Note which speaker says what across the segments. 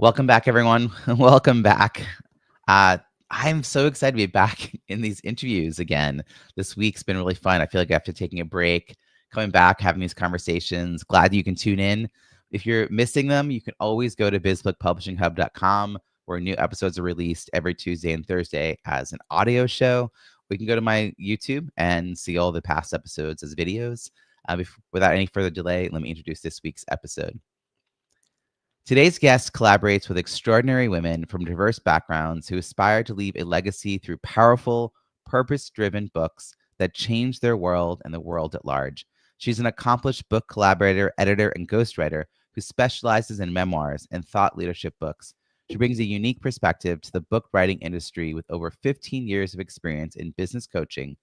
Speaker 1: Welcome back, everyone. Welcome back. Uh, I'm so excited to be back in these interviews again. This week's been really fun. I feel like after taking a break, coming back, having these conversations, glad that you can tune in. If you're missing them, you can always go to bizbookpublishinghub.com where new episodes are released every Tuesday and Thursday as an audio show. We can go to my YouTube and see all the past episodes as videos. Without any further delay, let me introduce this week's episode. Today's guest collaborates with extraordinary women from diverse backgrounds who aspire to leave a legacy through powerful, purpose-driven books that change their world and the world at large. She's an accomplished book collaborator, editor, and ghostwriter who specializes in memoirs and thought leadership books. She brings a unique perspective to the book writing industry with over 15 years of experience in business coaching,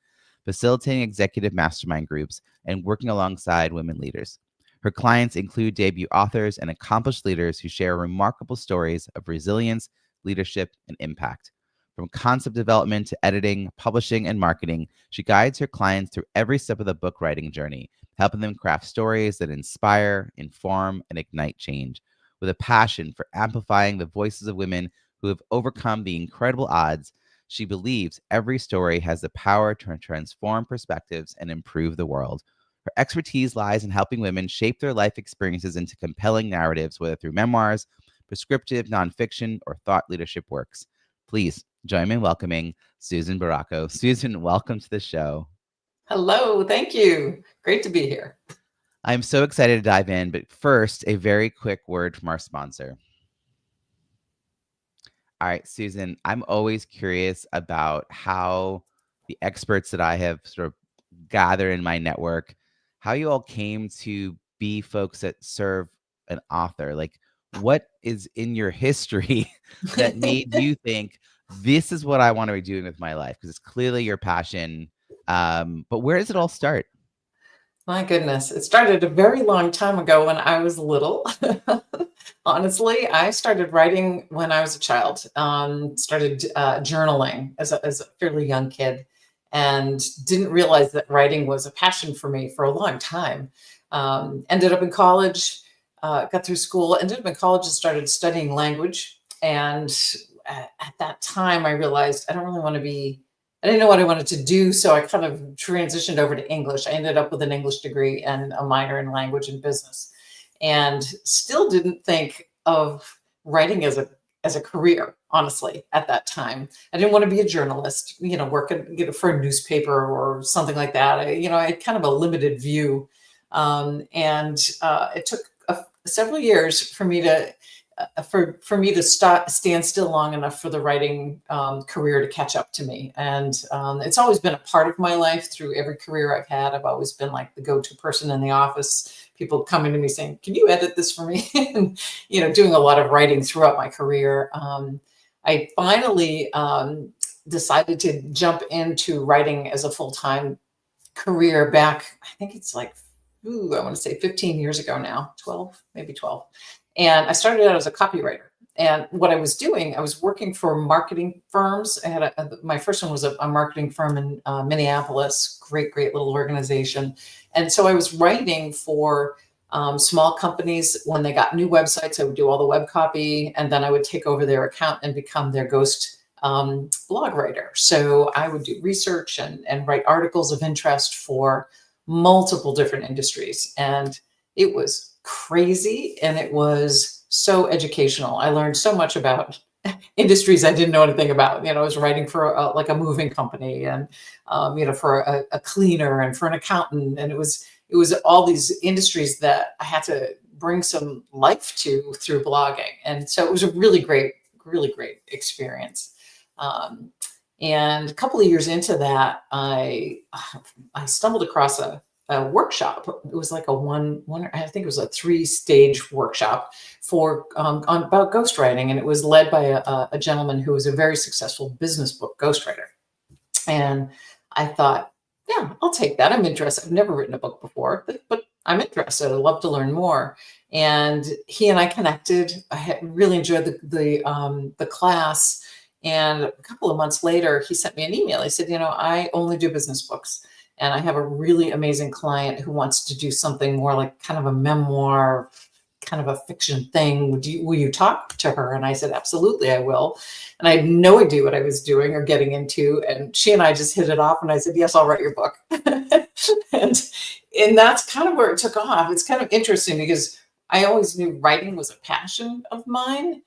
Speaker 1: facilitating executive mastermind groups, and working alongside women leaders. Her clients include debut authors and accomplished leaders who share remarkable stories of resilience, leadership, and impact. From concept development to editing, publishing, and marketing, she guides her clients through every step of the book writing journey, helping them craft stories that inspire, inform, and ignite change. With a passion for amplifying the voices of women who have overcome the incredible odds, she believes every story has the power to transform perspectives and improve the world. Her expertise lies in helping women shape their life experiences into compelling narratives, whether through memoirs, prescriptive nonfiction, or thought leadership works. Please join me in welcoming Susan Baracco. Susan, welcome to the show.
Speaker 2: Hello, thank you. Great to be here.
Speaker 1: I'm so excited to dive in, but first, a very quick word from our sponsor. All right, Susan, I'm always curious about how the experts that I have sort of gathered in my network, how you all came to be folks that serve an author. Like, what is in your history that made you think this is what I want to be doing with my life? Because it's clearly your passion. But where does it all start?
Speaker 2: My goodness, it started a very long time ago when I was little. Honestly, I started writing when I was a child, started journaling as a fairly young kid, and didn't realize that writing was a passion for me for a long time. Ended up in college, got through school, ended up in college and started studying language. And at that time, I realized I didn't know what I wanted to do. So I kind of transitioned over to English. I ended up with an English degree and a minor in language and business, and still didn't think of writing as a career, honestly, at that time. I didn't want to be a journalist, work for a newspaper or something like that. I had kind of a limited view. And it took several years for me to stand still long enough for the writing career to catch up to me. And it's always been a part of my life through every career I've had. I've always been like the go-to person in the office, people coming to me saying, can you edit this for me? And, doing a lot of writing throughout my career. I finally decided to jump into writing as a full-time career back, I think it's like, I want to say 15 years ago now, 12, maybe 12. And I started out as a copywriter. And what I was doing, I was working for marketing firms. I had my first one was a marketing firm in Minneapolis, great little organization. And so I was writing for small companies. When they got new websites, I would do all the web copy, and then I would take over their account and become their ghost blog writer. So I would do research and write articles of interest for multiple different industries. And it was crazy, and it was so educational. I learned so much about industries I didn't know anything about. I was writing for a moving company, and for a cleaner, and for an accountant, and it was all these industries that I had to bring some life to through blogging. And so it was a really great experience. And a couple of years into that, I stumbled across a workshop. It was like I think it was a 3-stage workshop about ghostwriting. And it was led by a gentleman who was a very successful business book ghostwriter. And I thought, yeah, I'll take that. I'm interested. I've never written a book before, but I'm interested. I'd love to learn more. And he and I connected. I had really enjoyed the class. And a couple of months later, he sent me an email. He said, I only do business books, and I have a really amazing client who wants to do something more like kind of a memoir kind of a fiction thing. Will you talk to her? And I said, absolutely, I will. And I had no idea what I was doing or getting into. And she and I just hit it off. And I said, yes, I'll write your book. and that's kind of where it took off. It's kind of interesting because I always knew writing was a passion of mine,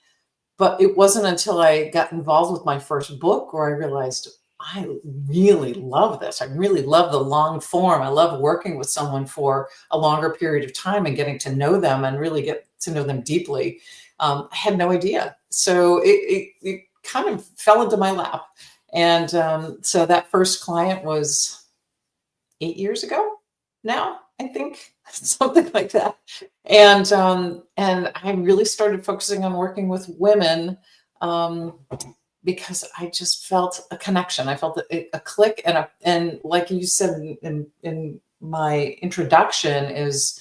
Speaker 2: but it wasn't until I got involved with my first book where I realized I really love this. I really love the long form. I love working with someone for a longer period of time and getting to know them and really get to know them deeply. I had no idea. So it kind of fell into my lap. And so that first client was 8 years ago now, I think, something like that. And I really started focusing on working with women because I just felt a connection. I felt a click, and like you said in my introduction, is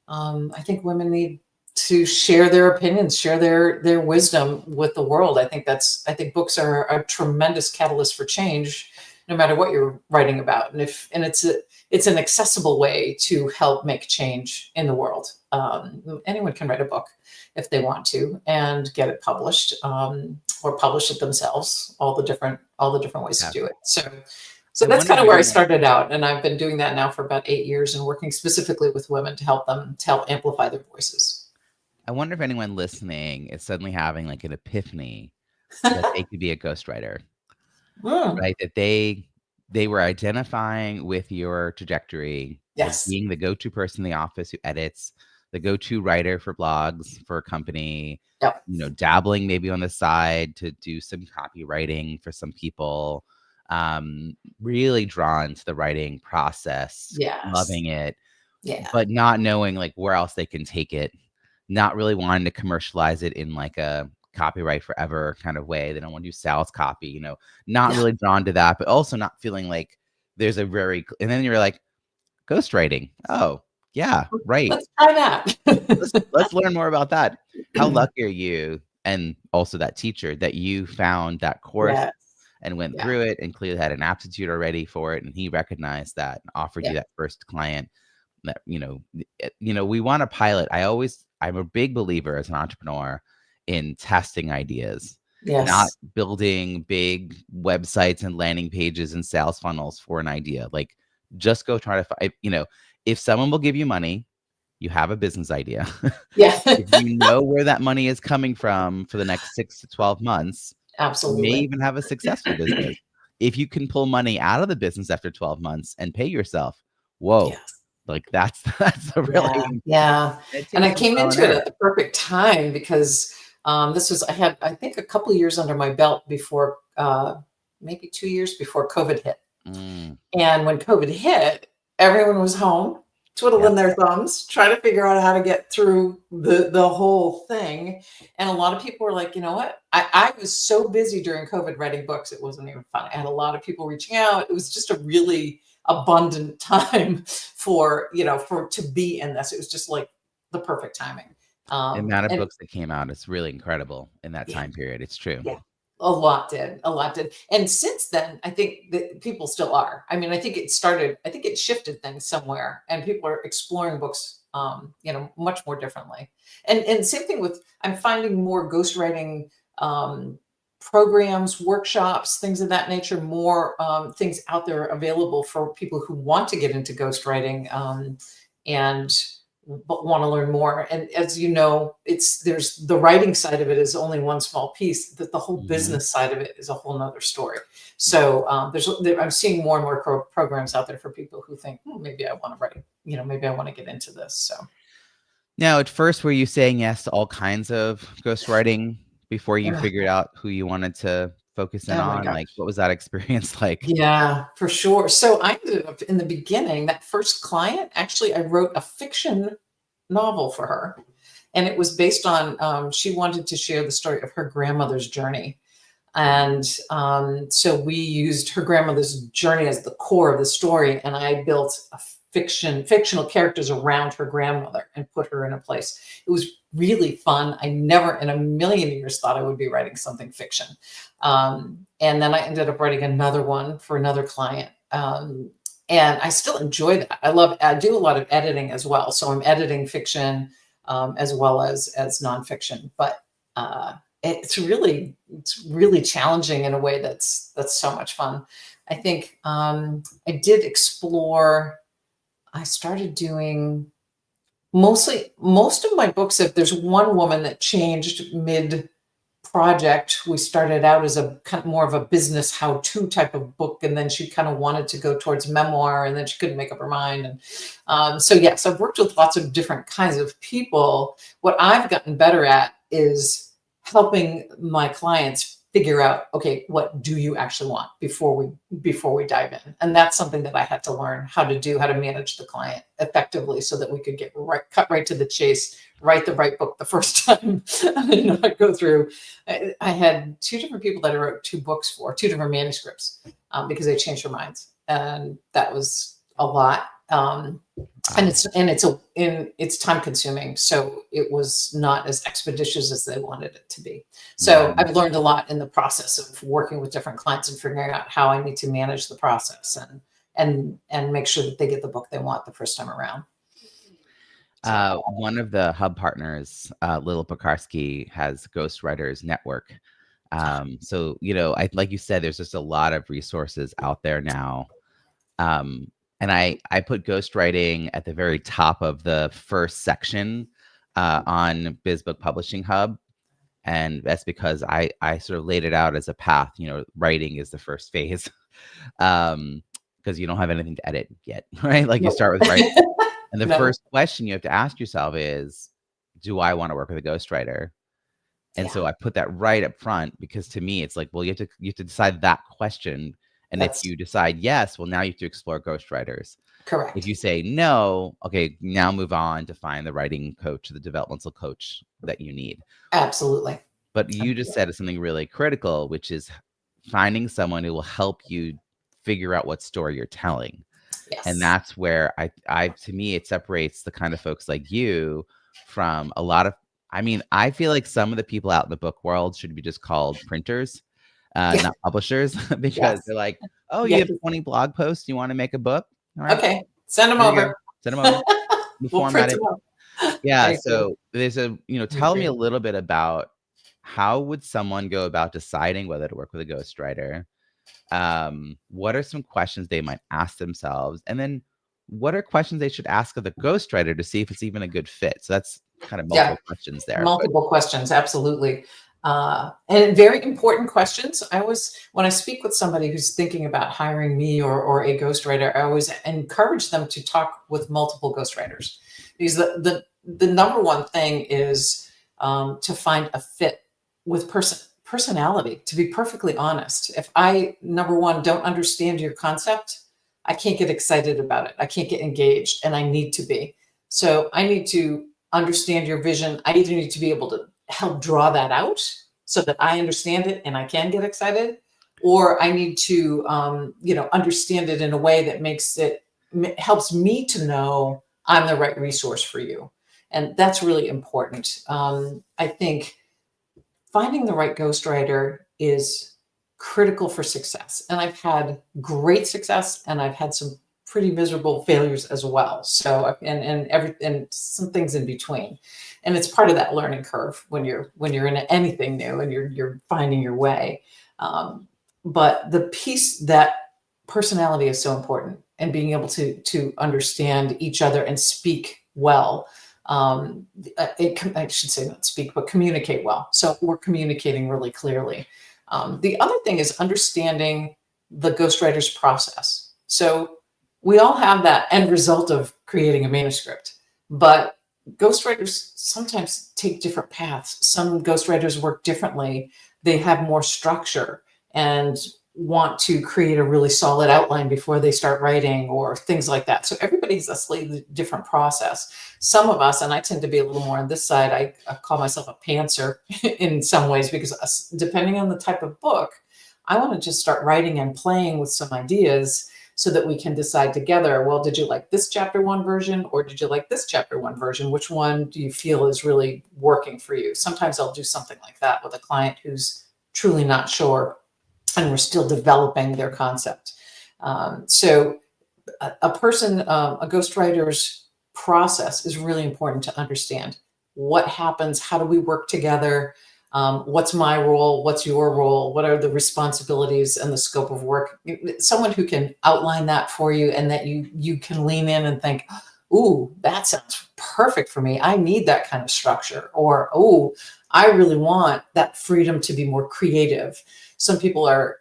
Speaker 2: I think women need to share their opinions, share their wisdom with the world. I think books are a tremendous catalyst for change, no matter what you're writing about. And it's an accessible way to help make change in the world. Anyone can write a book if they want to and get it published, or publish it themselves. All the different ways to do it. So that's kind of where I started out, and I've been doing that now for about 8 years and working specifically with women to help amplify their voices.
Speaker 1: I wonder if anyone listening is suddenly having like an epiphany that they could be a ghostwriter, right? That they were identifying with your trajectory as being the go-to person in the office who edits, the go-to writer for blogs for a company, dabbling maybe on the side to do some copywriting for some people, really drawn to the writing process, loving it, but not knowing like where else they can take it, not really wanting to commercialize it in like a copyright forever kind of way. They don't want to do sales copy, not really drawn to that, but also not feeling like there's and then you're like, ghostwriting. Oh, yeah, right.
Speaker 2: Let's try that.
Speaker 1: let's learn more about that. How lucky are you, and also that teacher, that you found that course and went through it and clearly had an aptitude already for it, and he recognized that and offered you that first client. That we want to pilot. I'm a big believer as an entrepreneur in testing ideas, not building big websites and landing pages and sales funnels for an idea. Like, just go try to find, if someone will give you money, you have a business idea. If you know where that money is coming from for the next 6 to 12 months,
Speaker 2: absolutely,
Speaker 1: you may even have a successful business. If you can pull money out of the business after 12 months and pay yourself, whoa. Like that's a really
Speaker 2: and I came into it at the perfect time because I had I think a couple of years under my belt before maybe 2 years before COVID hit. And when COVID hit, everyone was home twiddling their thumbs, trying to figure out how to get through the whole thing. And a lot of people were like, you know what? I was so busy during COVID writing books, it wasn't even fun. I had a lot of people reaching out. It was just a really abundant time to be in this. It was just like the perfect timing.
Speaker 1: The amount of books that came out is really incredible in that time period. It's true.
Speaker 2: A lot did. And since then, I think that people still are. I mean, I think it shifted things somewhere, and people are exploring books, much more differently. And same thing I'm finding more ghostwriting programs, workshops, things of that nature, more things out there available for people who want to get into ghostwriting and want to learn more. And as you know, there's the writing side of it is only one small piece, that the whole business side of it is a whole nother story. So I'm seeing more and more programs out there for people who think, maybe I want to write, maybe I want to get into this. So
Speaker 1: now, at first, were you saying yes to all kinds of ghostwriting before you figured out who you wanted to focus in on? Like, what was that experience like?
Speaker 2: Yeah, for sure. So I ended up in the beginning, that first client, actually, I wrote a fiction novel for her. And it was based on, she wanted to share the story of her grandmother's journey. And so we used her grandmother's journey as the core of the story. And I built a fictional characters around her grandmother and put her in a place. It was really fun. I never in a million years thought I would be writing something fiction. And then I ended up writing another one for another client. And I still enjoy that. I do a lot of editing as well. So I'm editing fiction. as well as nonfiction. But it's really challenging in a way that's so much fun. I think I did explore. I started doing most of my books. If there's one woman that changed mid project, we started out as a kind of more of a business how-to type of book, and then she kind of wanted to go towards memoir, and then she couldn't make up her mind. And so yes, I've worked with lots of different kinds of people. What I've gotten better at is helping my clients figure out, okay, what do you actually want before we dive in? And that's something that I had to learn how to do, how to manage the client effectively so that we could get cut right to the chase, write the right book the first time, and not go through. I had two different people that I wrote two books for, two different manuscripts, because they changed their minds, and that was a lot. And it's time consuming, so it was not as expeditious as they wanted it to be. So I've learned a lot in the process of working with different clients and figuring out how I need to manage the process and make sure that they get the book they want the first time around.
Speaker 1: One of the hub partners, Lil Pekarsky, has Ghostwriters Network. So, like you said, there's just a lot of resources out there now. And I put ghostwriting at the very top of the first section on BizBook Publishing Hub. And that's because I sort of laid it out as a path. Writing is the first phase because you don't have anything to edit yet, right? Like you start with writing. And the first question you have to ask yourself is, do I want to work with a ghostwriter? And so I put that right up front, because to me, it's like, well, you have to decide that question. And if you decide yes, well, now you have to explore ghostwriters.
Speaker 2: Correct.
Speaker 1: If you say no, okay, now move on to find the writing coach, the developmental coach that you need.
Speaker 2: Absolutely.
Speaker 1: But you just said something really critical, which is finding someone who will help you figure out what story you're telling.
Speaker 2: Yes.
Speaker 1: And that's where to me, it separates the kind of folks like you from a lot of, I feel like some of the people out in the book world should be just called printers, not publishers, because they're like, oh, you have 20 blog posts, you want to make a book? All right.
Speaker 2: Okay, send them over.
Speaker 1: Send them over.
Speaker 2: We'll print them up.
Speaker 1: Yeah. So there's tell me a little bit about how would someone go about deciding whether to work with a ghostwriter? What are some questions they might ask themselves? And then what are questions they should ask of the ghostwriter to see if it's even a good fit? So that's kind of multiple questions there.
Speaker 2: Multiple questions, absolutely. And very important questions. When I speak with somebody who's thinking about hiring me or a ghostwriter, I always encourage them to talk with multiple ghostwriters, because the number one thing is to find a fit with personality. To be perfectly honest, if I, number one, don't understand your concept, I can't get excited about it. I can't get engaged, and I need to be. So I need to understand your vision. I either need to be able to help draw that out so that I understand it and I can get excited, or I need to, understand it in a way that helps me to know I'm the right resource for you. And that's really important. I think finding the right ghostwriter is critical for success. And I've had great success, and I've had some pretty miserable failures as well. So, and some things in between. And it's part of that learning curve when you're in anything new and you're finding your way. But the piece that personality is so important, and being able to understand each other and speak well. I should say not speak, but communicate well. So we're communicating really clearly. The other thing is understanding the ghostwriter's process. So we all have that end result of creating a manuscript, but ghostwriters sometimes take different paths. Some ghostwriters work differently. They have more structure and want to create a really solid outline before they start writing, or things like that. So everybody's a slightly different process. Some of us, and I tend to be a little more on this side, I call myself a pantser in some ways, because depending on the type of book, I want to just start writing and playing with some ideas so that we can decide together, well, did you like this chapter 1 version, or did you like this chapter 1 version? Which one do you feel is really working for you? Sometimes I'll do something like that with a client who's truly not sure, and we're still developing their concept. So a ghostwriter's process is really important to understand. what happens, how do we work together, what's my role, what's your role, what are the responsibilities and the scope of work. Someone who can outline that for you, and that you can lean in and think, ooh, that sounds perfect for me. I need that kind of structure. Or, oh, I really want that freedom to be more creative. Some people are,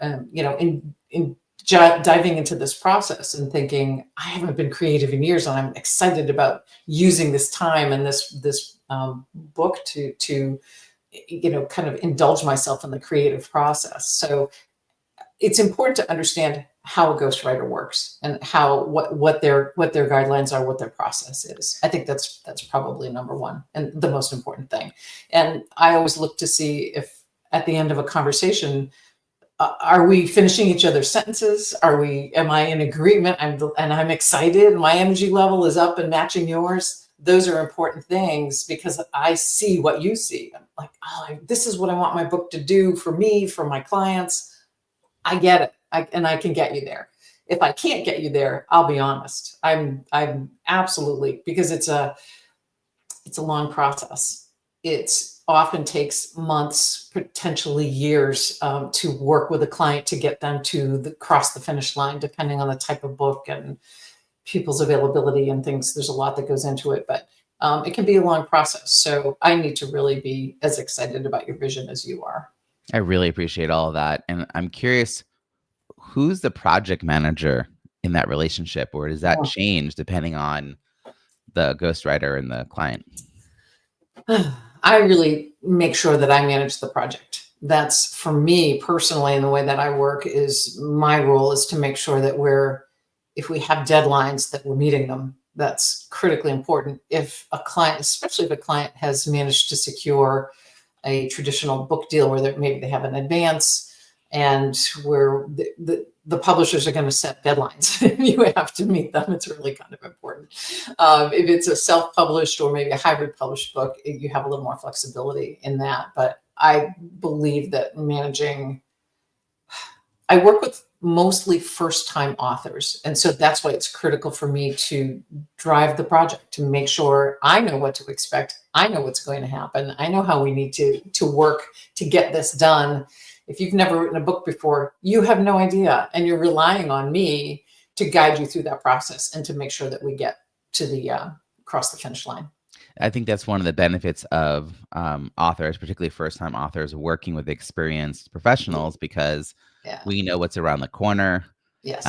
Speaker 2: diving into this process and thinking, I haven't been creative in years, and I'm excited about using this time and this book to kind of indulge myself in the creative process. So it's important to understand how a ghostwriter works, and what their guidelines are, what their process is. I think that's probably number one and the most important thing. And I always look to see if at the end of a conversation, are we finishing each other's sentences? Am I in agreement? I'm excited. My energy level is up and matching yours. Those are important things, because I see what you see. I'm like, oh, this is what I want my book to do for me, for my clients. I get it. And I can get you there. If I can't get you there, I'll be honest. I'm absolutely, because it's a long process. It often takes months, potentially years, to work with a client to get them to cross the finish line, depending on the type of book and people's availability and things. There's a lot that goes into it, but it can be a long process. So I need to really be as excited about your vision as you are.
Speaker 1: I really appreciate all of that. And I'm curious, who's the project manager in that relationship, or does that change depending on the ghostwriter and the client?
Speaker 2: I really make sure that I manage the project. That's, for me personally, and the way that I work, is my role is to make sure that if we have deadlines, that we're meeting them. That's critically important. If a client, especially if a client has managed to secure a traditional book deal where maybe they have an advance, and where the publishers are going to set deadlines, you have to meet them. It's really kind of important. If it's a self-published or maybe a hybrid published book, you have a little more flexibility in that. But I believe that I work with mostly first-time authors. And so that's why it's critical for me to drive the project, to make sure I know what to expect. I know what's going to happen. I know how we need to work to get this done. If you've never written a book before, you have no idea. And you're relying on me to guide you through that process and to make sure that we get to across the finish line.
Speaker 1: I think that's one of the benefits of authors, particularly first-time authors, working with experienced professionals, because we know what's around the corner.
Speaker 2: Yes.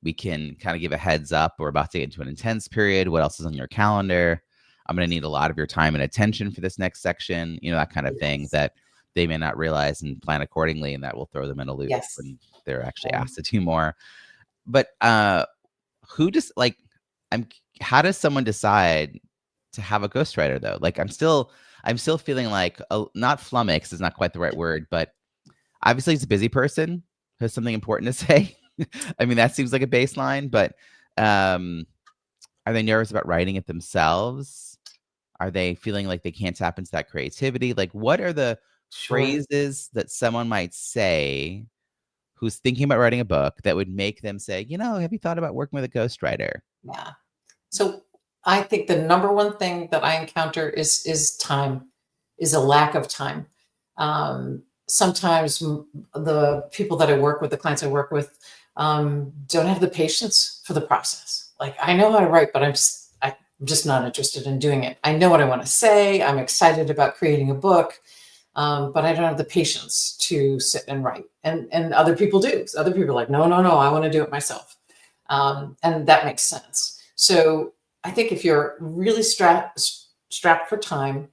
Speaker 1: We can kind of give a heads up. We're about to get into an intense period. What else is on your calendar? I'm going to need a lot of your time and attention for this next section, that kind of thing that they may not realize and plan accordingly, and that will throw them in a loop when they're actually asked to do more. But how does someone decide to have a ghostwriter though? Like, I'm still feeling like, not flummoxed is not quite the right word, but obviously he's a busy person who has something important to say. I mean, that seems like a baseline, but are they nervous about writing it themselves? Are they feeling like they can't tap into that creativity? Like, what are the phrases that someone might say who's thinking about writing a book that would make them say, have you thought about working with a ghostwriter?
Speaker 2: Yeah. So I think the number one thing that I encounter is time, is a lack of time. Sometimes the people that I work with, the clients I work with, don't have the patience for the process. Like, I know how to write, but I'm just not interested in doing it. I know what I want to say. I'm excited about creating a book. But I don't have the patience to sit and write. And other people do. So other people are like, no, I want to do it myself. And that makes sense. So I think if you're really strapped for time,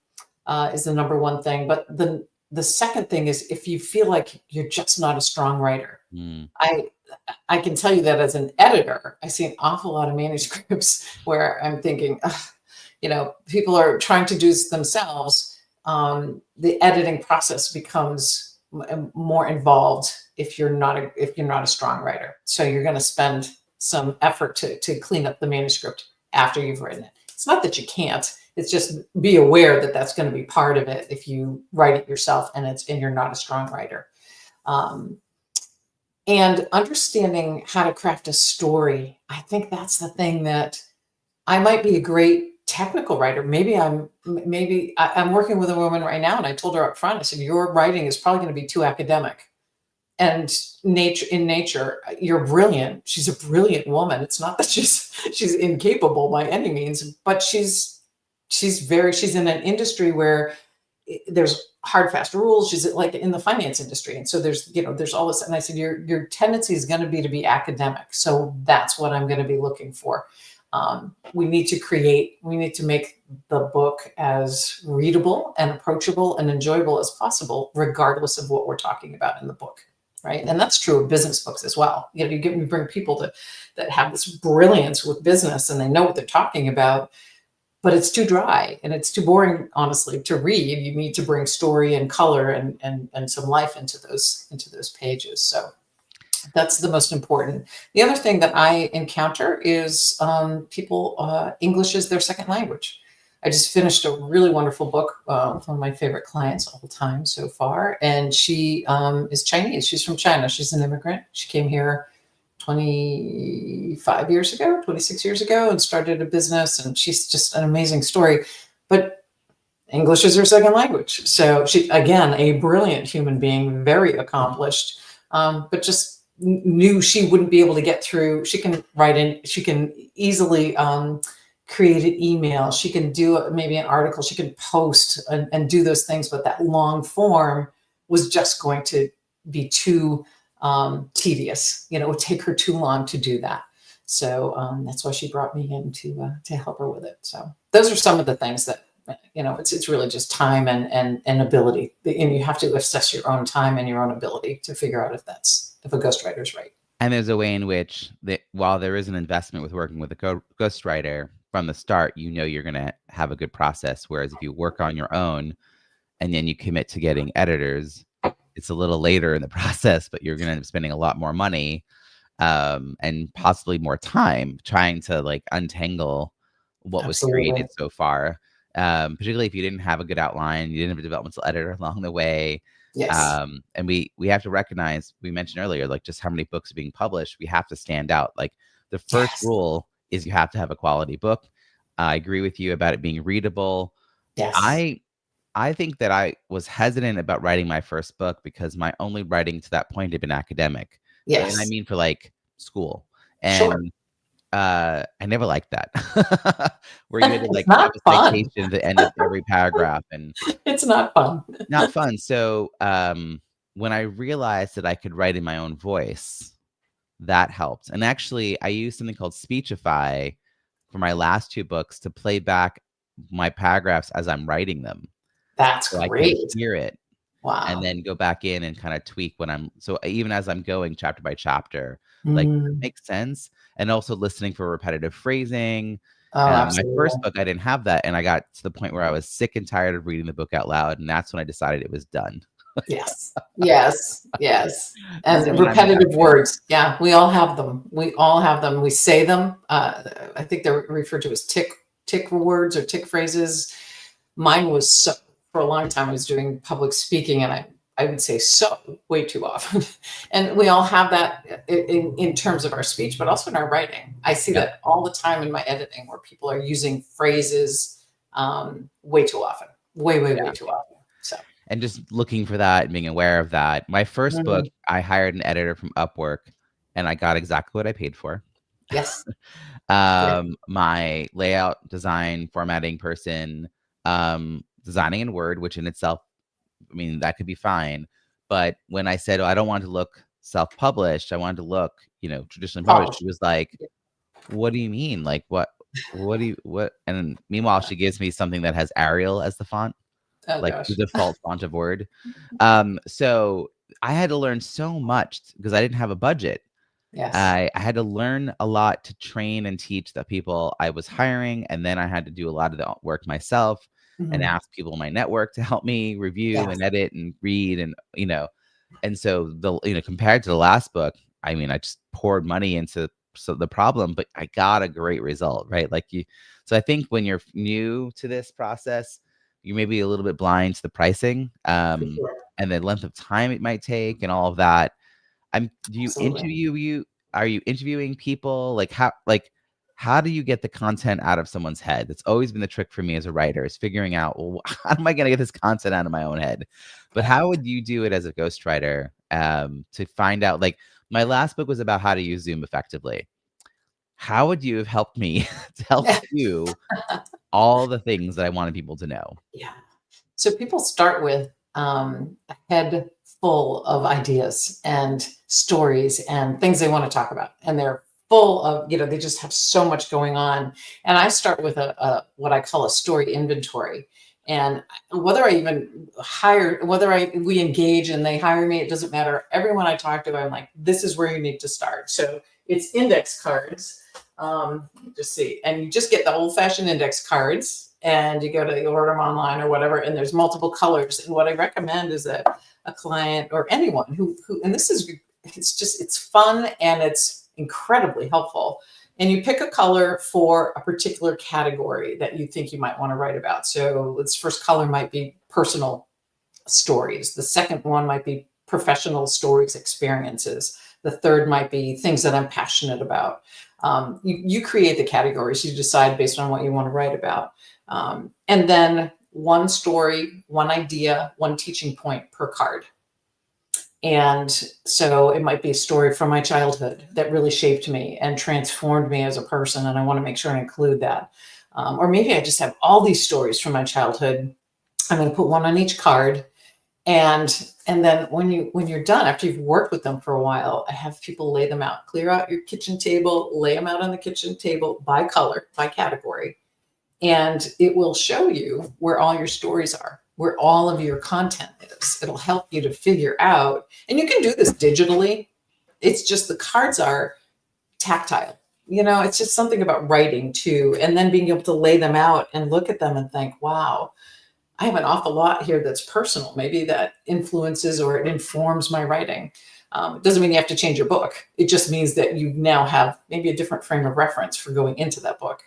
Speaker 2: is the number one thing. But the second thing is, if you feel like you're just not a strong writer. I can tell you that as an editor, I see an awful lot of manuscripts where I'm thinking, people are trying to do this themselves. The editing process becomes more involved if you're not a strong writer. So you're going to spend some effort to clean up the manuscript after you've written it. It's not that you can't. It's just be aware that that's going to be part of it if you write it yourself and you're not a strong writer. And understanding how to craft a story, I think that's the thing that I might be a great technical writer. Maybe I'm working with a woman right now, and I told her up front, I said, your writing is probably going to be too academic. And in nature, you're brilliant. She's a brilliant woman. It's not that she's incapable by any means, but she's in an industry where there's hard, fast rules. She's like in the finance industry. And so there's all this. And I said, your tendency is going to be academic. So that's what I'm going to be looking for. We need to make the book as readable and approachable and enjoyable as possible, regardless of what we're talking about in the book. Right. And that's true of business books as well. You bring people that have this brilliance with business and they know what they're talking about, but it's too dry and it's too boring, honestly, to read. You need to bring story and color and some life into those pages. So that's the most important. The other thing that I encounter is people, English is their second language. I just finished a really wonderful book with one of my favorite clients all time so far. And she is Chinese. She's from China. She's an immigrant. She came here 25 years ago, 26 years ago, and started a business. And she's just an amazing story. But English is her second language. So she, again, a brilliant human being, very accomplished, but just knew she wouldn't be able to get through. She can write in, she can easily create an email. She can do maybe an article. She can post and do those things, but that long form was just going to be too tedious. It would take her too long to do that. So that's why she brought me in to help her with it. So those are some of the things that, it's really just time and ability. And you have to assess your own time and your own ability to figure out if a ghostwriter's right.
Speaker 1: And there's a way in which while there is an investment with working with a ghostwriter, from the start, you're going to have a good process. Whereas if you work on your own and then you commit to getting editors, it's a little later in the process, but you're going to end up spending a lot more money and possibly more time trying to untangle what was created so far. Particularly if you didn't have a good outline, you didn't have a developmental editor along the way.
Speaker 2: Yes.
Speaker 1: And we have to recognize, we mentioned earlier, just how many books are being published. We have to stand out. The first rule is you have to have a quality book. I agree with you about it being readable.
Speaker 2: Yes.
Speaker 1: I think that I was hesitant about writing my first book because my only writing to that point had been academic.
Speaker 2: Yes.
Speaker 1: And I mean for school. And I never liked that. Where you had to have a citation at the end of every paragraph. And
Speaker 2: it's not fun.
Speaker 1: Not fun. So when I realized that I could write in my own voice, that helped. And actually, I used something called Speechify for my last two books to play back my paragraphs as I'm writing them.
Speaker 2: That's
Speaker 1: so
Speaker 2: great.
Speaker 1: I can hear it.
Speaker 2: Wow.
Speaker 1: And then go back in and kind of tweak so even as I'm going chapter by chapter, makes sense. And also listening for repetitive phrasing. My first book, I didn't have that. And I got to the point where I was sick and tired of reading the book out loud. And that's when I decided it was done.
Speaker 2: Yes. And repetitive words. Yeah, we all have them. We say them. I think they're referred to as tick words or tick phrases. Mine was for a long time, I was doing public speaking and I would say so way too often. And we all have that in terms of our speech, but also in our writing. I see that all the time in my editing where people are using phrases way too often, way too often. So.
Speaker 1: And just looking for that and being aware of that. My first book, I hired an editor from Upwork and I got exactly what I paid for.
Speaker 2: Yes.
Speaker 1: My layout, design, formatting person, designing in Word, which in itself, I mean, that could be fine. But when I said, I don't want to look self-published, I wanted to look, traditionally published, she was like, what do you mean? What? And meanwhile, she gives me something that has Arial as the font. The default font of Word. So I had to learn so much because I didn't have a budget.
Speaker 2: Yes.
Speaker 1: I had to learn a lot to train and teach the people I was hiring. And then I had to do a lot of the work myself and ask people in my network to help me review and edit and read. And, and so compared to the last book, I mean, I just poured money into the problem, but I got a great result, right? So I think when you're new to this process, you may be a little bit blind to the pricing and the length of time it might take and all of that. Are you interviewing people? how do you get the content out of someone's head? That's always been the trick for me as a writer, is figuring out, well, how am I going to get this content out of my own head? But how would you do it as a ghostwriter, to find out, like, my last book was about how to use Zoom effectively. How would you have helped me to help you all the things that I wanted people to know?
Speaker 2: Yeah. So people start with a head full of ideas and stories and things they want to talk about. And they're full of, they just have so much going on. And I start with a what I call a story inventory. And whether I even we engage and they hire me, it doesn't matter. Everyone I talk to, I'm like, this is where you need to start. So it's index cards. Just see, and you just get the old fashioned index cards, and you order them online or whatever, and there's multiple colors. And what I recommend is that a client or anyone who and it's fun and it's incredibly helpful. And you pick a color for a particular category that you think you might want to write about. So its first color might be personal stories. The second one might be professional stories, experiences. The third might be things that I'm passionate about. You create the categories. You decide based on what you want to write about. And then one story, one idea, one teaching point per card. And so it might be a story from my childhood that really shaped me and transformed me as a person. And I want to make sure I include that. Or maybe I just have all these stories from my childhood. I'm going to put one on each card. And then when you're done, after you've worked with them for a while, I have people lay them out, clear out your kitchen table, lay them out on the kitchen table by color, by category. And it will show you where all your stories are, where all of your content is. It'll help you to figure out, and you can do this digitally. It's just the cards are tactile. It's just something about writing too. And then being able to lay them out and look at them and think, wow, I have an awful lot here that's personal. Maybe that influences or it informs my writing. It doesn't mean you have to change your book. It just means that you now have maybe a different frame of reference for going into that book.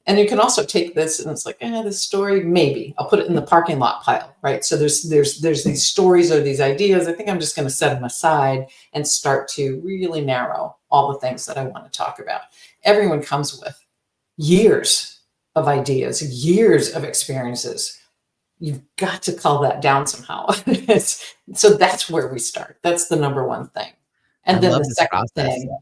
Speaker 2: And you can also take this and it's like, this story, maybe I'll put it in the parking lot pile, right? So there's these stories or these ideas. I think I'm just going to set them aside and start to really narrow all the things that I want to talk about. Everyone comes with years of ideas, years of experiences. You've got to cull that down somehow. So that's where we start. That's the number one thing. And then the second thing.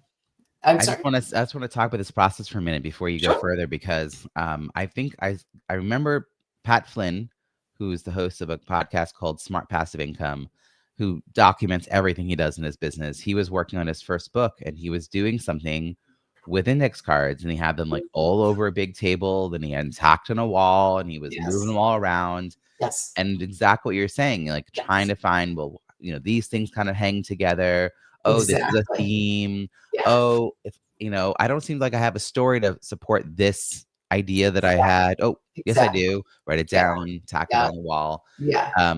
Speaker 2: I
Speaker 1: just want to talk about this process for a minute before you go further, because I think I remember Pat Flynn, who's the host of a podcast called Smart Passive Income, who documents everything he does in his business. He was working on his first book and he was doing something with index cards, and he had them like all over a big table. Then he had them tacked on a wall and he was moving them all around.
Speaker 2: Yes.
Speaker 1: And exactly what you're saying, like trying to find, well, these things kind of hang together. Oh, This is a theme. Yeah. Oh, I don't seem like I have a story to support this idea that I had. Oh, yes, I do. Write it down, tack it on the wall.
Speaker 2: Yeah.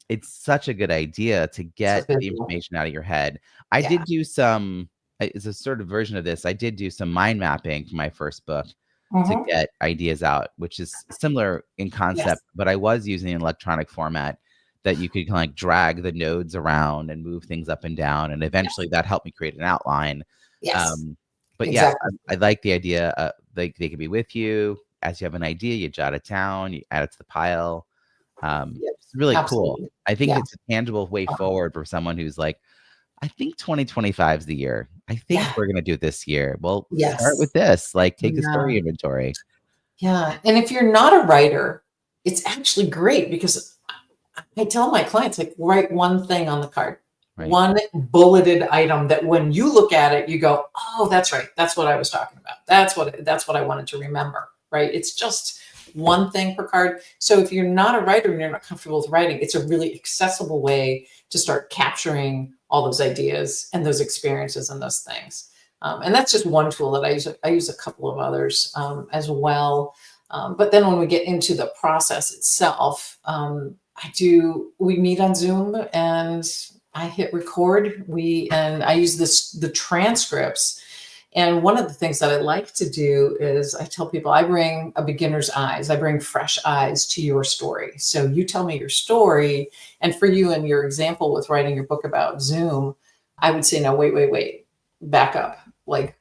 Speaker 1: It's such a good idea to get the information out of your head. I did do it's a sort of version of this. I did do some mind mapping for my first book to get ideas out, which is similar in concept, but I was using an electronic format that you could kind of drag the nodes around and move things up and down. And eventually that helped me create an outline. But exactly. I like the idea. They could be with you as you have an idea, you jot it down, you add it to the pile. It's really cool. I think it's a tangible way forward for someone who's like, I think 2025 is the year. I think we're going to do it this year. Well, start with this, like take a story inventory.
Speaker 2: Yeah. And if you're not a writer, it's actually great because I tell my clients, like, write one thing on the card, one bulleted item that when you look at it, you go, oh, that's right. That's what I was talking about. That's what I wanted to remember, right? It's just one thing per card. So if you're not a writer and you're not comfortable with writing, it's a really accessible way to start capturing all those ideas and those experiences and those things. And that's just one tool that I use. I use a couple of others as well. But then when we get into the process itself, we meet on Zoom and I hit record. And I use the transcripts. And one of the things that I like to do is I tell people I bring a beginner's eyes. I bring fresh eyes to your story. So you tell me your story. And for you and your example with writing your book about Zoom, I would say, no, wait, back up. Like,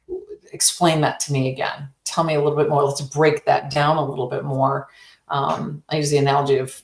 Speaker 2: explain that to me again. Tell me a little bit more. Let's break that down a little bit more. I use the analogy of,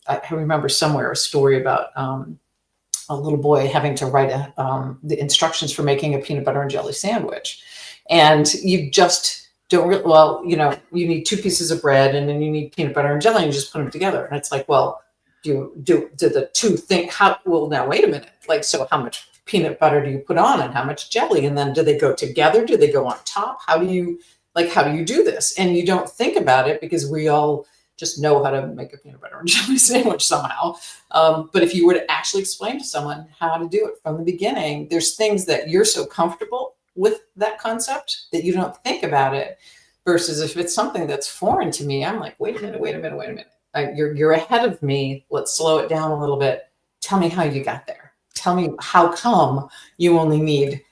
Speaker 2: I remember somewhere a story about a little boy having to write the instructions for making a peanut butter and jelly sandwich. And you just don't really, well, you need 2 pieces of bread and then you need peanut butter and jelly and you just put them together. And it's like, well, do the 2 think well, now wait a minute. Like, so how much peanut butter do you put on and how much jelly? And then do they go together? Do they go on top? How do you do this? And you don't think about it because we all just know how to make a peanut butter and jelly sandwich somehow. But if you were to actually explain to someone how to do it from the beginning, there's things that you're so comfortable with that concept that you don't think about it, versus if it's something that's foreign to me, I'm like, wait a minute. You're ahead of me. Let's slow it down a little bit. Tell me how you got there. Tell me how come you only need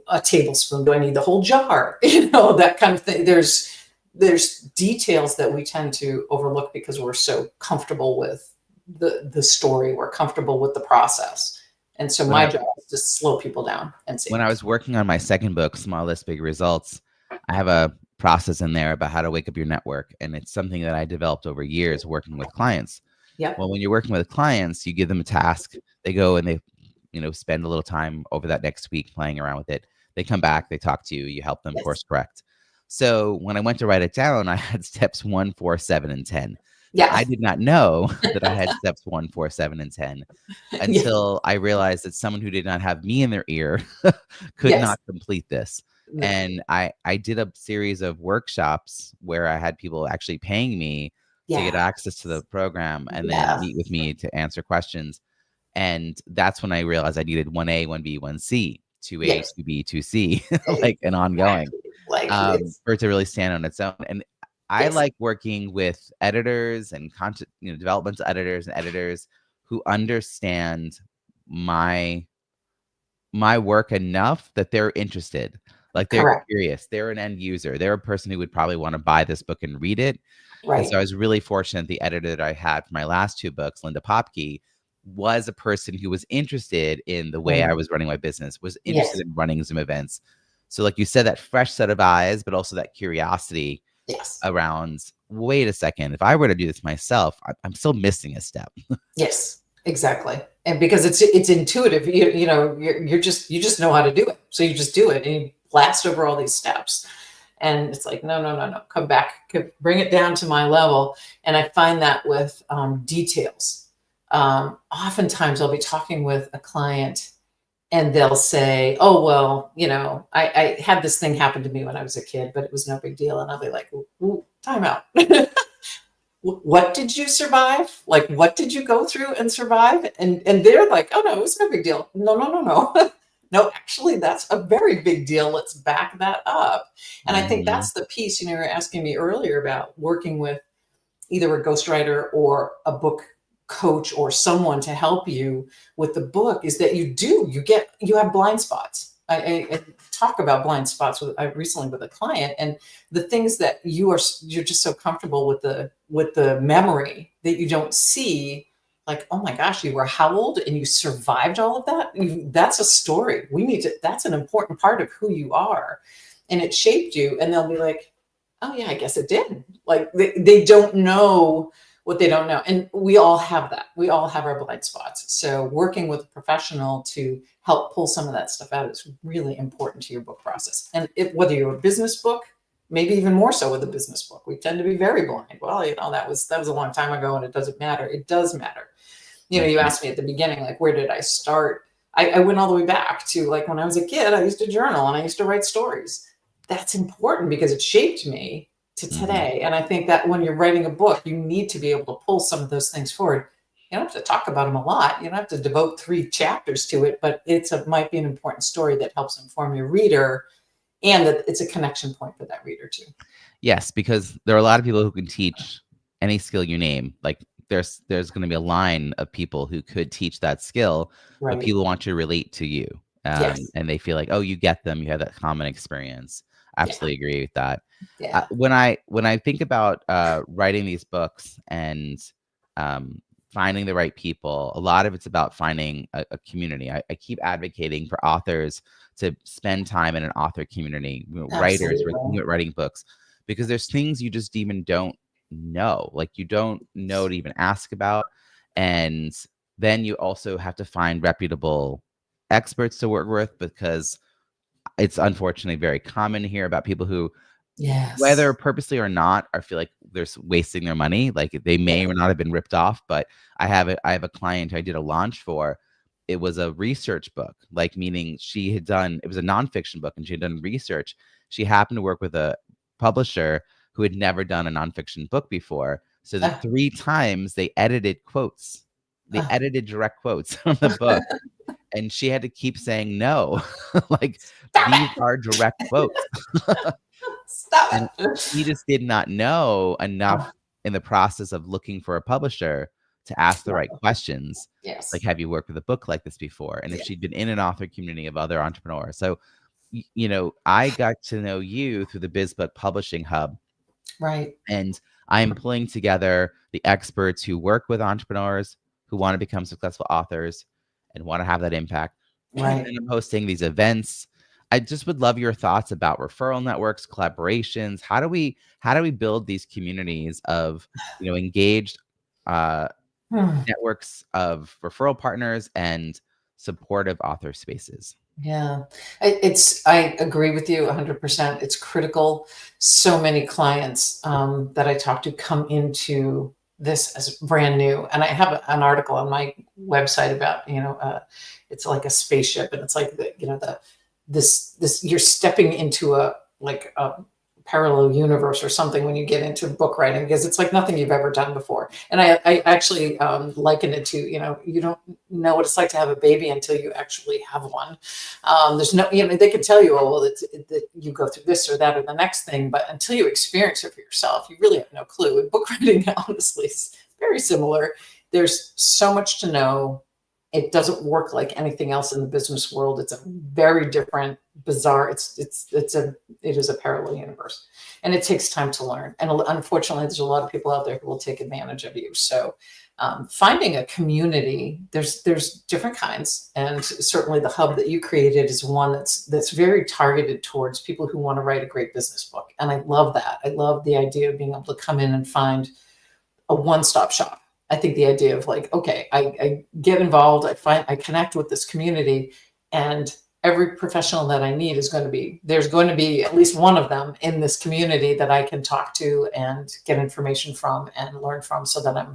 Speaker 2: a tablespoon. Do I need the whole jar? That kind of thing. There's details that we tend to overlook because we're so comfortable with the story. We're comfortable with the process. And so my job is to slow people down and see.
Speaker 1: When I was working on my second book, Small List, Big Results, I have a process in there about how to wake up your network. And it's something that I developed over years working with clients.
Speaker 2: Yep.
Speaker 1: Well, when you're working with clients, you give them a task. They go and they, spend a little time over that next week playing around with it. They come back, they talk to you, you help them course correct. So when I went to write it down, I had steps 1, 4, 7, and 10. Yeah, I did not know that I had steps 1, 4, 7, and 10 until I realized that someone who did not have me in their ear could not complete this. And I did a series of workshops where I had people actually paying me to get access to the program and then meet with me to answer questions. And that's when I realized I needed 1A, 1B, 1C, 2A, 2B, 2C, like an ongoing, for it to really stand on its own. And I like working with editors and content, developmental editors and editors who understand my work enough that they're interested. Like they're curious. They're an end user. They're a person who would probably want to buy this book and read it. Right. And so I was really fortunate. The editor that I had for my last 2 books, Linda Popke, was a person who was interested in the way I was running my business, was interested in running Zoom events. So like you said, that fresh set of eyes, but also that curiosity around, wait a second, if I were to do this myself, I'm still missing a step. Yes,
Speaker 2: exactly. And because it's intuitive, you just know how to do it. So you just do it and you blast over all these steps. And it's like, no, come back, bring it down to my level. And I find that with details. Oftentimes I'll be talking with a client and they'll say, oh, well, I had this thing happen to me when I was a kid, but it was no big deal. And I'll be like, ooh, time out. What did you survive? Like, what did you go through and survive? And they're like, oh, no, it was no big deal. No. No, actually, that's a very big deal. Let's back that up. And I think that's the piece, you were asking me earlier about working with either a ghostwriter or a book coach or someone to help you with the book, is that you have blind spots. I talk about blind spots recently with a client, and the things that you're just so comfortable with the memory that you don't see, like, oh my gosh, you were how old and you survived all of that? That's a story. That's an important part of who you are. And it shaped you. And they'll be like, oh yeah, I guess it did. Like they don't know what they don't know. And we all have that. We all have our blind spots. So working with a professional to help pull some of that stuff out is really important to your book process. And whether you're a business book, maybe even more so with a business book, we tend to be very blind. Well, that was a long time ago and it doesn't matter. It does matter. You asked me at the beginning, like, where did I start? I went all the way back to, like, when I was a kid, I used to journal and I used to write stories. That's important because it shaped me to today. And I think that when you're writing a book, you need to be able to pull some of those things forward. You don't have to talk about them a lot. You don't have to devote 3 chapters to it, but might be an important story that helps inform your reader, and that it's a connection point for that reader too.
Speaker 1: Yes, because there are a lot of people who can teach any skill you name. Like there's going to be a line of people who could teach that skill, but people want to relate to you. And they feel like, oh, you get them. You have that common experience. Absolutely agree with that. When I think about writing these books and finding the right people. A lot of it's about finding a community. I keep advocating for authors to spend time in an author community, writers writing books, because there's things you just even don't know. Like, you don't know to even ask about. And then you also have to find reputable experts to work with, because it's unfortunately very common to hear about people who, whether purposely or not, I feel like they're wasting their money. Like, they may or not have been ripped off. But I have a client I did a launch for. It was a research book, like, meaning it was a nonfiction book, and she had done research. She happened to work with a publisher who had never done a nonfiction book before. So the 3 times they edited quotes, they edited direct quotes from the book. And she had to keep saying no. Like, these are direct quotes. And she just did not know enough in the process of looking for a publisher to ask the right questions. Like, have you worked with a book like this before? And if she'd been in an author community of other entrepreneurs. So, I got to know you through the BizBook Publishing Hub.
Speaker 2: Right.
Speaker 1: And I'm pulling together the experts who work with entrepreneurs who want to become successful authors and want to have that impact.
Speaker 2: Right.
Speaker 1: And I'm hosting these events. I just would love your thoughts about referral networks, collaborations. How do we build these communities of, engaged networks of referral partners and supportive author spaces?
Speaker 2: Yeah, I agree with you 100%. It's critical. So many clients that I talk to come into this as brand new. And I have an article on my website about, it's like a spaceship, and it's like this you're stepping into a parallel universe or something when you get into book writing, because it's like nothing you've ever done before. And I actually liken it to, you don't know what it's like to have a baby until you actually have one. There's no, they can tell you, oh, well, that you go through this or that or the next thing, but until you experience it for yourself, you really have no clue. And book writing, honestly, is very similar. There's so much to know. It doesn't work like anything else in the business world. It's a very different, bizarre. It is a parallel universe, and it takes time to learn. And unfortunately, there's a lot of people out there who will take advantage of you. So, finding a community, there's different kinds, and certainly the hub that you created is one that's very targeted towards people who want to write a great business book. And I love that. I love the idea of being able to come in and find a one-stop shop. I think the idea of okay, I get involved, I connect with this community, and every professional that I need there's going to be at least one of them in this community that I can talk to and get information from and learn from, so that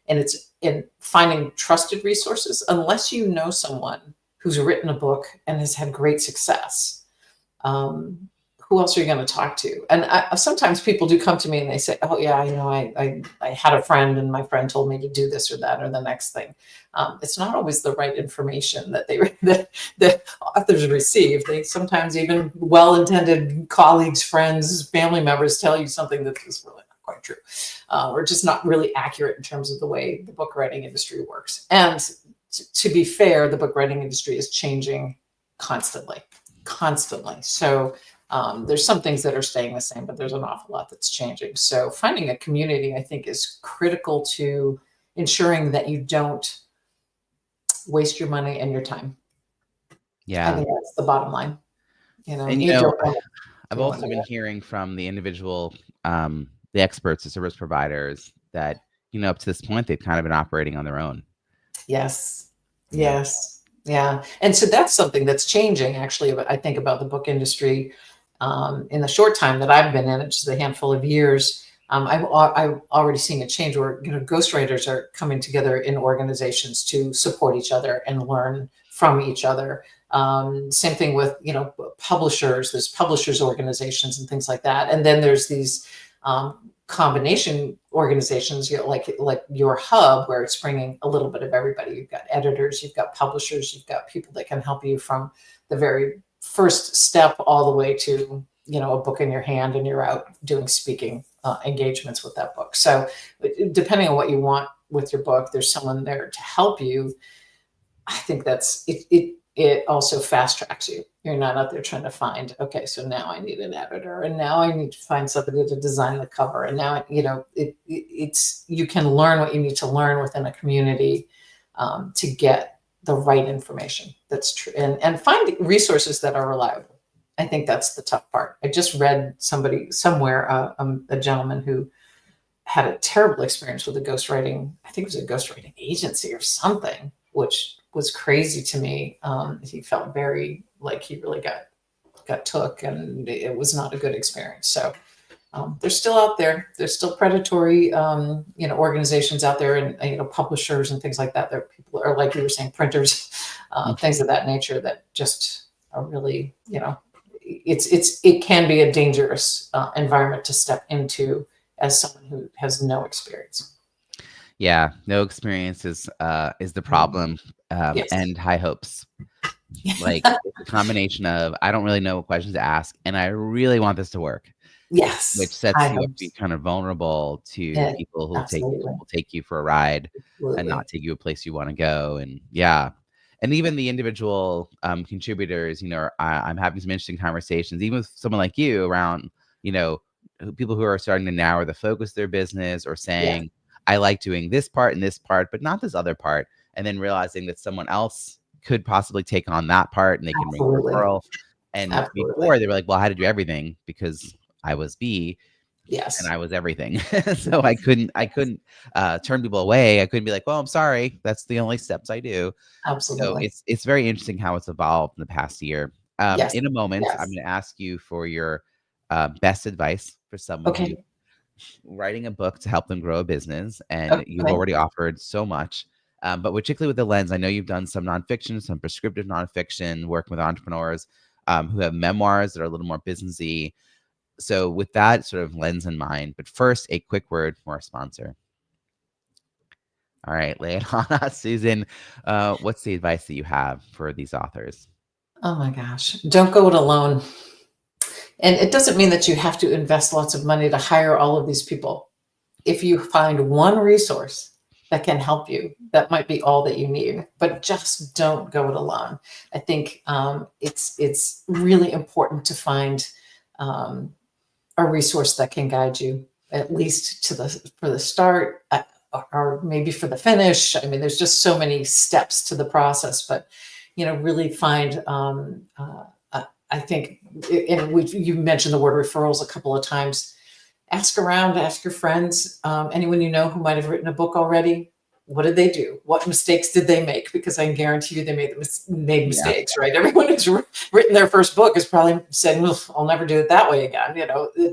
Speaker 2: it's in finding trusted resources. Unless you know someone who's written a book and has had great success, who else are you going to talk to? And sometimes people do come to me and they say, oh yeah, I had a friend and my friend told me to do this or that or the next thing. It's not always the right information that that authors receive. They sometimes, even well-intended colleagues, friends, family members, tell you something that is really not quite true, or just not really accurate in terms of the way the book writing industry works. And to be fair, the book writing industry is changing constantly. So there's some things that are staying the same, but there's an awful lot that's changing. So finding a community, I think, is critical to ensuring that you don't waste your money and your time.
Speaker 1: Yeah.
Speaker 2: I think that's the bottom line.
Speaker 1: I've also been hearing from the individual, the experts, the service providers, that, up to this point, they've kind of been operating on their own.
Speaker 2: Yes. Yeah. And so that's something that's changing, actually. I think about the book industry in the short time that I've been in it, just a handful of years. I've already seen a change where ghostwriters are coming together in organizations to support each other and learn from each other. Same thing with publishers. There's publishers organizations and things like that, and then there's these combination organizations, like your hub, where it's bringing a little bit of everybody. You've got editors, you've got publishers, you've got people that can help you from the very first step all the way to a book in your hand and you're out doing speaking engagements with that book. So depending on what you want with your book, there's someone there to help you. I think that's it it also fast tracks you. You're not out there trying to find, okay, so now I need an editor, and now I need to find somebody to design the cover. And now, it's, you can learn what you need to learn within a community to get the right information that's true, and find resources that are reliable. I think that's the tough part. I just read somebody somewhere, a gentleman who had a terrible experience with a ghostwriting, I think it was a ghostwriting agency or something, which was crazy to me. He felt very like he really got took, and it was not a good experience. So they're still out there. There's still predatory, organizations out there, and publishers and things like that. There are people, or like you were saying, printers, things of that nature that just are really, it can be a dangerous environment to step into as someone who has no experience.
Speaker 1: Yeah, no experience is the problem,
Speaker 2: Yes.
Speaker 1: and high hopes. Like it's a combination of I don't really know what questions to ask, and I really want this to work,
Speaker 2: Yes.
Speaker 1: which sets
Speaker 2: High
Speaker 1: you up to be
Speaker 2: hopes.
Speaker 1: kind of vulnerable to
Speaker 2: Yeah,
Speaker 1: people who
Speaker 2: absolutely.
Speaker 1: will take you for a ride and
Speaker 2: Absolutely.
Speaker 1: not take you a place you want to go. And yeah, and even the individual contributors, I'm having some interesting conversations, even with someone like you around, people who are starting to narrow the focus of their business or
Speaker 2: Yes.
Speaker 1: saying, I like doing this part and this part, but not this other part. And then realizing that someone else could possibly take on that part and they can make a
Speaker 2: Absolutely.
Speaker 1: referral. And
Speaker 2: Absolutely.
Speaker 1: before they were like, well, I had to do everything because I was B and
Speaker 2: Yes.
Speaker 1: I was everything. So I couldn't turn people away. I couldn't be like, well, I'm sorry. That's the only steps I do. So
Speaker 2: Absolutely.
Speaker 1: it's very interesting how it's evolved in the past year.
Speaker 2: Yes.
Speaker 1: In a moment, I'm
Speaker 2: Yes.
Speaker 1: going to ask you for your best advice for someone who's
Speaker 2: Okay.
Speaker 1: writing a book to help them grow a business, and you've
Speaker 2: Okay.
Speaker 1: already offered so much. But particularly with the lens, I know you've done some nonfiction, some prescriptive nonfiction, working with entrepreneurs who have memoirs that are a little more businessy. So with that sort of lens in mind, but first, a quick word from our sponsor. All right, lay it on us, Susan. What's the advice that you have for these authors?
Speaker 2: Oh my gosh. Don't go it alone. And it doesn't mean that you have to invest lots of money to hire all of these people. If you find one resource that can help you, that might be all that you need. But just don't go it alone. I think it's really important to find a resource that can guide you, at least for the start, or maybe for the finish. I mean, there's just so many steps to the process, but really find. I think, and you mentioned the word referrals a couple of times. Ask around, ask your friends, anyone you know who might have written a book already. What did they do? What mistakes did they make? Because I guarantee you they made
Speaker 1: Yeah,
Speaker 2: mistakes, right? Everyone who's written their first book is probably saying, well, I'll never do it that way again.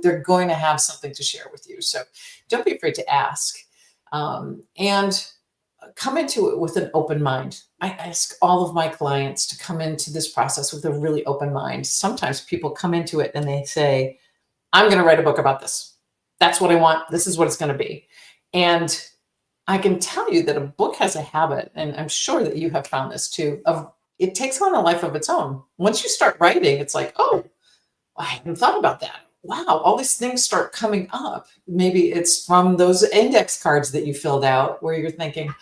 Speaker 2: They're going to have something to share with you. So don't be afraid to ask. And come into it with an open mind. I ask all of my clients to come into this process with a really open mind. Sometimes people come into it and they say, I'm going to write a book about this. That's what I want. This is what it's going to be. And I can tell you that a book has a habit, and I'm sure that you have found this too, of it takes on a life of its own. Once you start writing, it's like, oh, I hadn't thought about that. Wow, all these things start coming up. Maybe it's from those index cards that you filled out where you're thinking,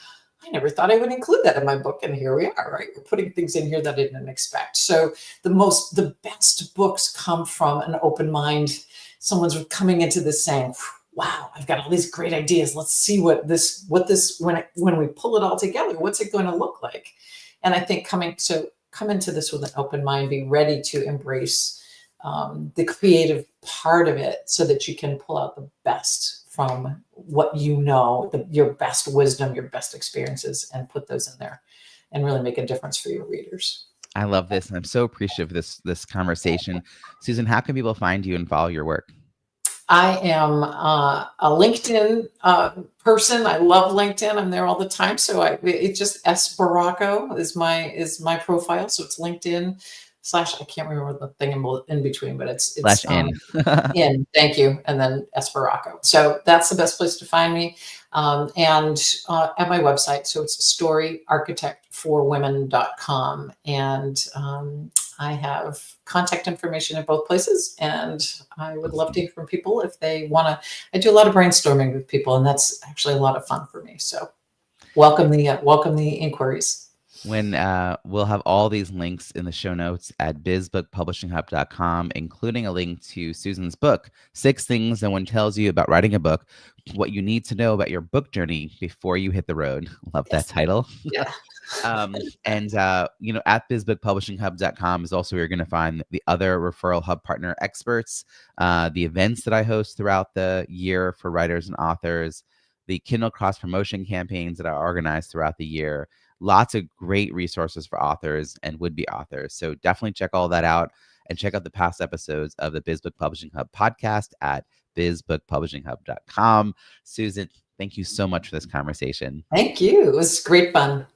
Speaker 2: I never thought I would include that in my book. And here we are, right? We're putting things in here that I didn't expect. So the best books come from an open mind. Someone's coming into this saying, wow, I've got all these great ideas. Let's see when we pull it all together, what's it going to look like? And I think come into this with an open mind, be ready to embrace the creative part of it so that you can pull out the best from what your best wisdom, your best experiences, and put those in there and really make a difference for your readers.
Speaker 1: I love this, and I'm so appreciative of this conversation. Susan, how can people find you and follow your work?
Speaker 2: I am a LinkedIn person. I love LinkedIn. I'm there all the time. So it's just S Baracco is my profile. So it's LinkedIn / I can't remember the thing in between, but it's
Speaker 1: Slash in.
Speaker 2: in. Thank you, and then S Baracco. So that's the best place to find me. And at my website, so it's storyarchitectforwomen.com, and I have contact information in both places, and I would love to hear from people if they want to. I do a lot of brainstorming with people, and that's actually a lot of fun for me. So welcome the inquiries.
Speaker 1: We'll have all these links in the show notes at bizbookpublishinghub.com, including a link to Susan's book, 6 Things No One Tells You About Writing a Book, What You Need to Know About Your Book Journey Before You Hit the Road. Love that title.
Speaker 2: Yeah.
Speaker 1: And at bizbookpublishinghub.com is also where you're going to find the other referral hub partner experts, the events that I host throughout the year for writers and authors, the Kindle cross promotion campaigns that I organize throughout the year. Lots of great resources for authors and would-be authors. So definitely check all that out, and check out the past episodes of the BizBook Publishing Hub podcast at bizbookpublishinghub.com. Susan, thank you so much for this conversation.
Speaker 2: Thank you. It was great fun.